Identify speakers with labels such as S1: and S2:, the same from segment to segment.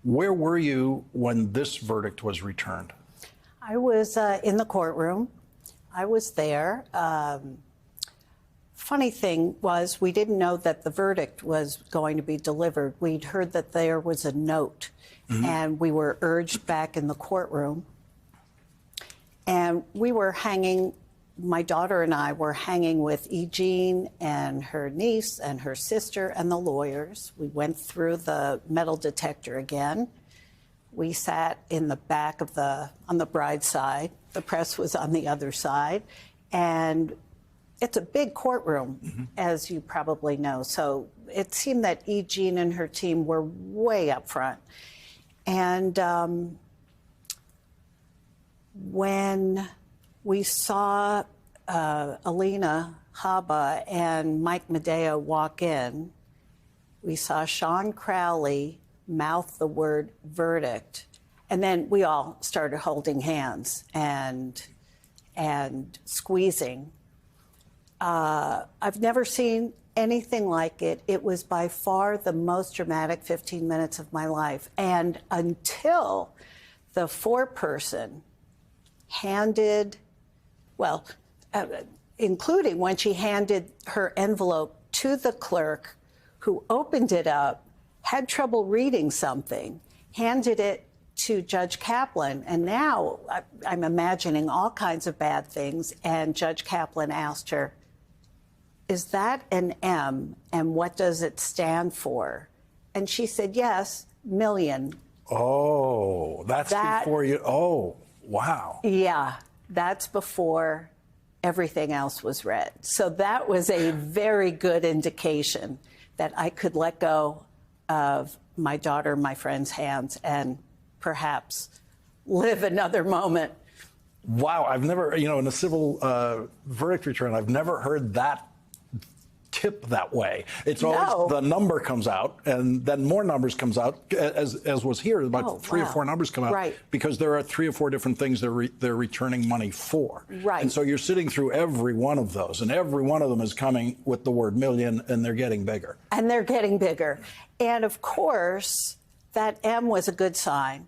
S1: Where were you when this verdict was returned?
S2: I was in the courtroom. I was there. Funny thing was, we didn't know that the verdict was going to be delivered. We'd heard that there was a note, and we were urged back in the courtroom. And we were hanging, my daughter and I were hanging with E. Jean and her niece and her sister and the lawyers. We went through the metal detector again. We sat in the back of on the bride's side. The press was on the other side. And it's a big courtroom, as you probably know. So it seemed that E. Jean and her team were way up front. And when we saw Alina Habba and Mike Medea walk in, we saw Sean Crowley mouth the word verdict. And then we all started holding hands and squeezing. I've never seen anything like it. It was by far the most dramatic 15 minutes of my life. And until the foreperson handed, well, including when she handed her envelope to the clerk, who opened it up, had trouble reading something, handed it to Judge Kaplan, and now I'm imagining all kinds of bad things, and Judge Kaplan asked her, "Is that an M, and what does it stand for?" And she said, "Yes, million."
S1: Oh, that's before you, oh, wow.
S2: Yeah, that's before everything else was read. So that was a very good indication that I could let go of my daughter, my friend's hands, and perhaps live another moment.
S1: Wow, I've never, in a civil verdict return, I've never heard that tip that way. It's always the number comes out, and then more numbers comes out, as was here, about three or four numbers come out, because there are 3 or 4 different things they're returning money for.
S2: Right.
S1: And so you're sitting through every one of those, and every one of them is coming with the word million, and they're getting bigger.
S2: And they're getting bigger. And of course, that M was a good sign,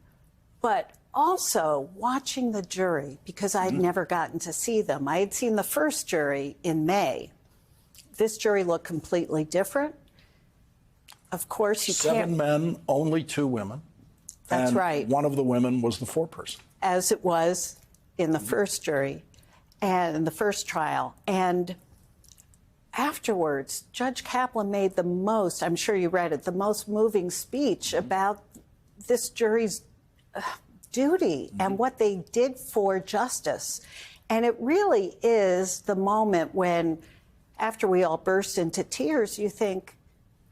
S2: but also watching the jury, because I'd never gotten to see them. I had seen the first jury in May. This jury looked completely different. Of course, you can't...
S1: 7 men, only 2 women.
S2: That's right.
S1: One of the women was the foreperson.
S2: As it was in the first jury and in the first trial. And afterwards, Judge Kaplan made the most, I'm sure you read it, the most moving speech about this jury's duty and what they did for justice. And it really is the moment when, after we all burst into tears, you think,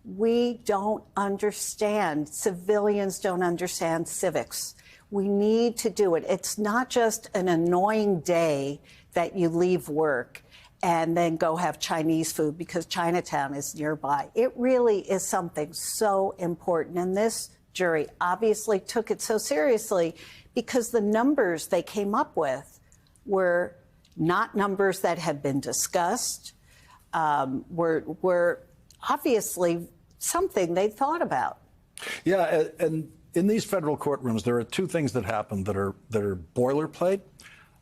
S2: we don't understand. Civilians don't understand civics. We need to do it. It's not just an annoying day that you leave work and then go have Chinese food because Chinatown is nearby. It really is something so important. And this jury obviously took it so seriously because the numbers they came up with were not numbers that had been discussed, were obviously something they thought about.
S1: Yeah, and in these federal courtrooms, there are 2 things that happen that are boilerplate.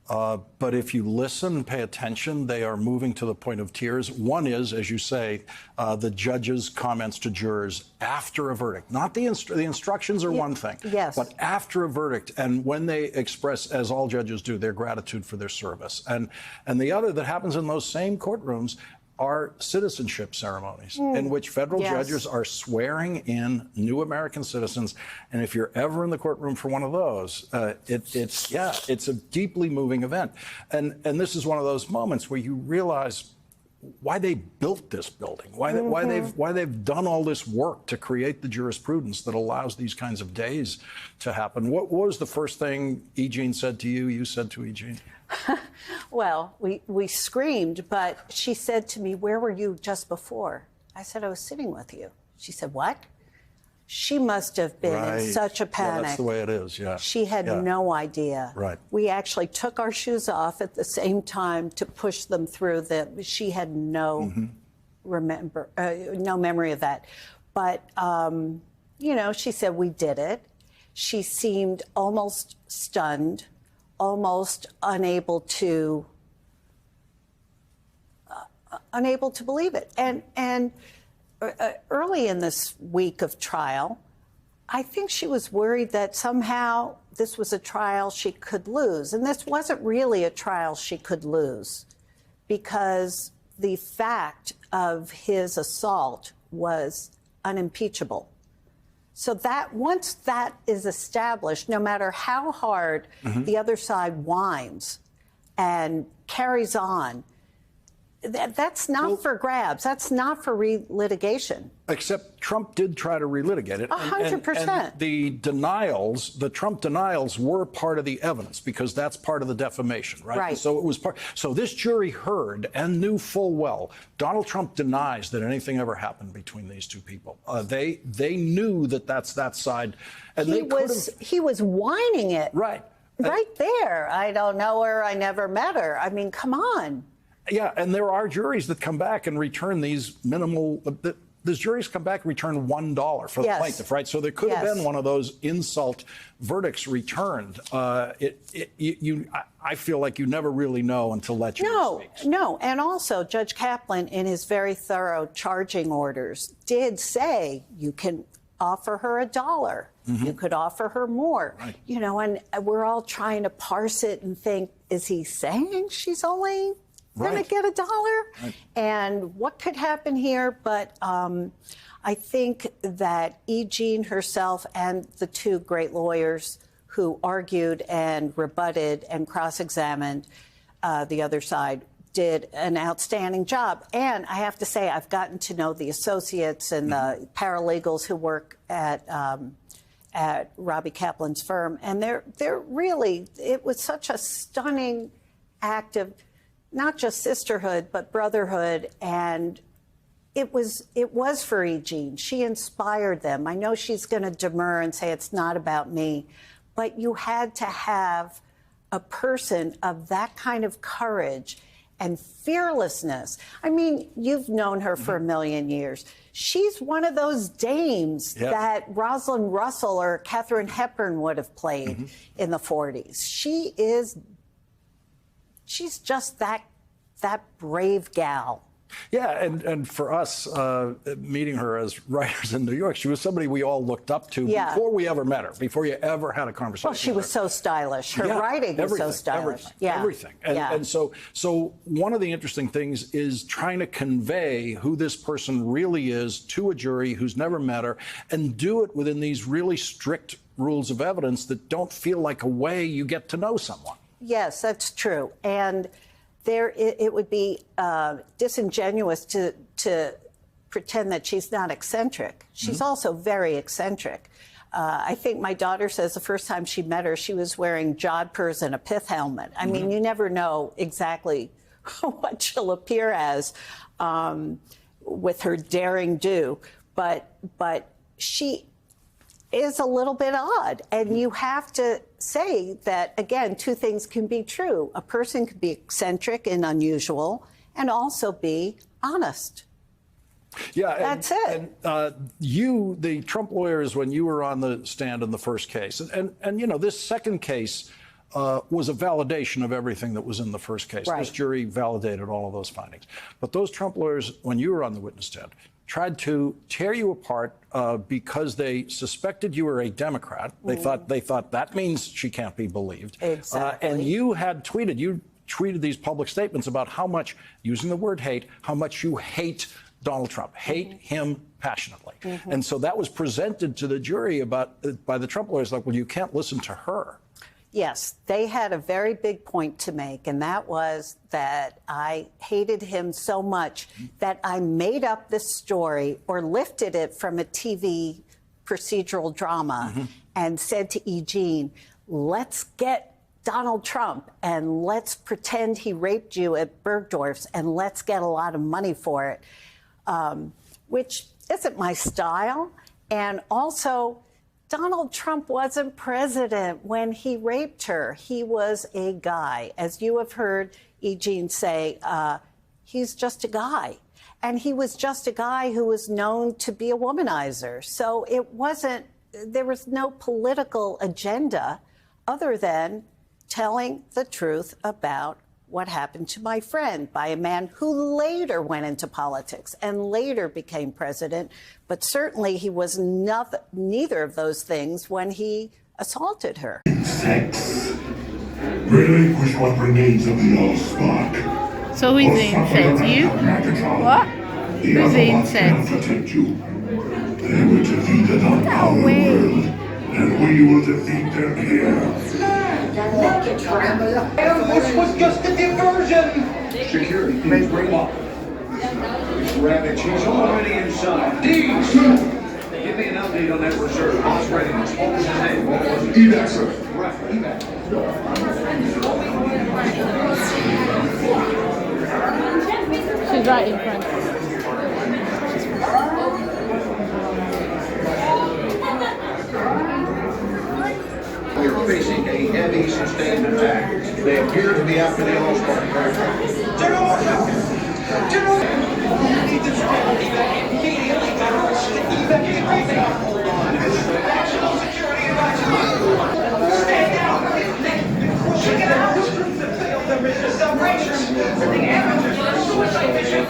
S1: But if you listen and pay attention, they are moving to the point of tears. One is, as you say, the judge's comments to jurors after a verdict. Not the instructions are one thing, but after a verdict, and when they express, as all judges do, their gratitude for their service. And the other that happens in those same courtrooms are citizenship ceremonies in which federal judges are swearing in new American citizens. And if you're ever in the courtroom for one of those, it's a deeply moving event. And this is one of those moments where you realize why they built this building, why they've done all this work to create the jurisprudence that allows these kinds of days to happen. What was the first thing E. Jean said to you, you said to E. Jean?
S2: Well, we screamed, but she said to me, "Where were you just before?" I said, "I was sitting with you." She said, "What?" She must have been in such a panic.
S1: Yeah, that's the way it is, yeah.
S2: She had no idea.
S1: Right.
S2: We actually took our shoes off at the same time to push them through. She had no memory of that. But, she said, "We did it." she seemed almost stunned, almost unable to believe it. And early in this week of trial, I think she was worried that somehow this was a trial she could lose. And this wasn't really a trial she could lose, because the fact of his assault was unimpeachable. So that once that is established, no matter how hard the other side whines and carries on, that's not for grabs. That's not for relitigation.
S1: Except Trump did try to relitigate it.
S2: 100%.
S1: And the Trump denials were part of the evidence, because that's part of the defamation, right?
S2: Right.
S1: So it was part. So this jury heard and knew full well Donald Trump denies that anything ever happened between these two people. They knew that that's that side, and
S2: he was whining it
S1: right
S2: there. I don't know her. I never met her. I mean, come on.
S1: Yeah, and there are juries that come back and return these minimal. These juries come back and return $1 for the plaintiff, right? So there could have been one of those insult verdicts returned. I feel like you never really know until that jury speaks.
S2: No, and also Judge Kaplan, in his very thorough charging orders, did say you can offer her $1. You could offer her more.
S1: Right.
S2: You know, and we're all trying to parse it and think, is he saying she's only going to get $1?
S1: Right.
S2: And what could happen here? But I think that E. Jean herself and the two great lawyers who argued and rebutted and cross-examined the other side did an outstanding job. And I have to say, I've gotten to know the associates and the paralegals who work at Robbie Kaplan's firm, and they're really, it was such a stunning act of not just sisterhood, but brotherhood. And it was for E. Jean. She inspired them. I know she's going to demur and say it's not about me, but you had to have a person of that kind of courage and fearlessness. I mean, you've known her for a million years. She's one of those dames that Rosalind Russell or Katharine Hepburn would have played in the 40s. She's just that brave gal.
S1: Yeah, and for us, meeting her as writers in New York, she was somebody we all looked up to before we ever met her, before you ever had a conversation.
S2: Well, she was so stylish. Her writing was so stylish.
S1: Everything. And so one of the interesting things is trying to convey who this person really is to a jury who's never met her, and do it within these really strict rules of evidence that don't feel like a way you get to know someone.
S2: Yes, that's true. And it would be disingenuous to pretend that she's not eccentric. She's also very eccentric. I think my daughter says the first time she met her, she was wearing jodhpurs and a pith helmet. I mean, you never know exactly what she'll appear as with her daring do, but she is a little bit odd. And you have to say that, again, two things can be true. A person can be eccentric and unusual and also be honest.
S1: Yeah,
S2: that's it.
S1: And you, the Trump lawyers, when you were on the stand in the first case, and you know, this second case was a validation of everything that was in the first case.
S2: Right.
S1: This jury validated all of those findings. But those Trump lawyers, when you were on the witness stand, tried to tear you apart because they suspected you were a Democrat. They thought that means she can't be believed.
S2: Exactly.
S1: And you tweeted these public statements about how much, using the word hate, how much you hate Donald Trump, hate him passionately. And so that was presented to the jury by the Trump lawyers, like, well, you can't listen to her.
S2: Yes, they had a very big point to make, and that was that I hated him so much that I made up this story or lifted it from a TV procedural drama and said to E. Jean, let's get Donald Trump and let's pretend he raped you at Bergdorf's and let's get a lot of money for it, which isn't my style. And also, Donald Trump wasn't president when he raped her. He was a guy. As you have heard E. Jean say, he's just a guy. And he was just a guy who was known to be a womanizer. So it wasn't there was no political agenda other than telling the truth about what happened to my friend by a man who later went into politics and later became president. But certainly he was neither of those things when he assaulted her.
S3: Sex. Relinquish what remains of the Allspark.
S4: So who's the insect? You? What? Who's the insect?
S3: Protect you. They were defeated on our world, and we will defeat them here.
S5: This was just a diversion. Security teams bring up. Rabbit, she's already inside. Deeds. Give me an update on that reserve. Boss readiness. What was his name? What was it?
S3: Evac, sir.
S5: Right, evac.
S4: She's right in front.
S5: We're facing a heavy, sustained attack. They appear to be after the All-Star. General! General! National security advisor! Stay down! Check it out! There is a separation! The amateurs are suicide mission!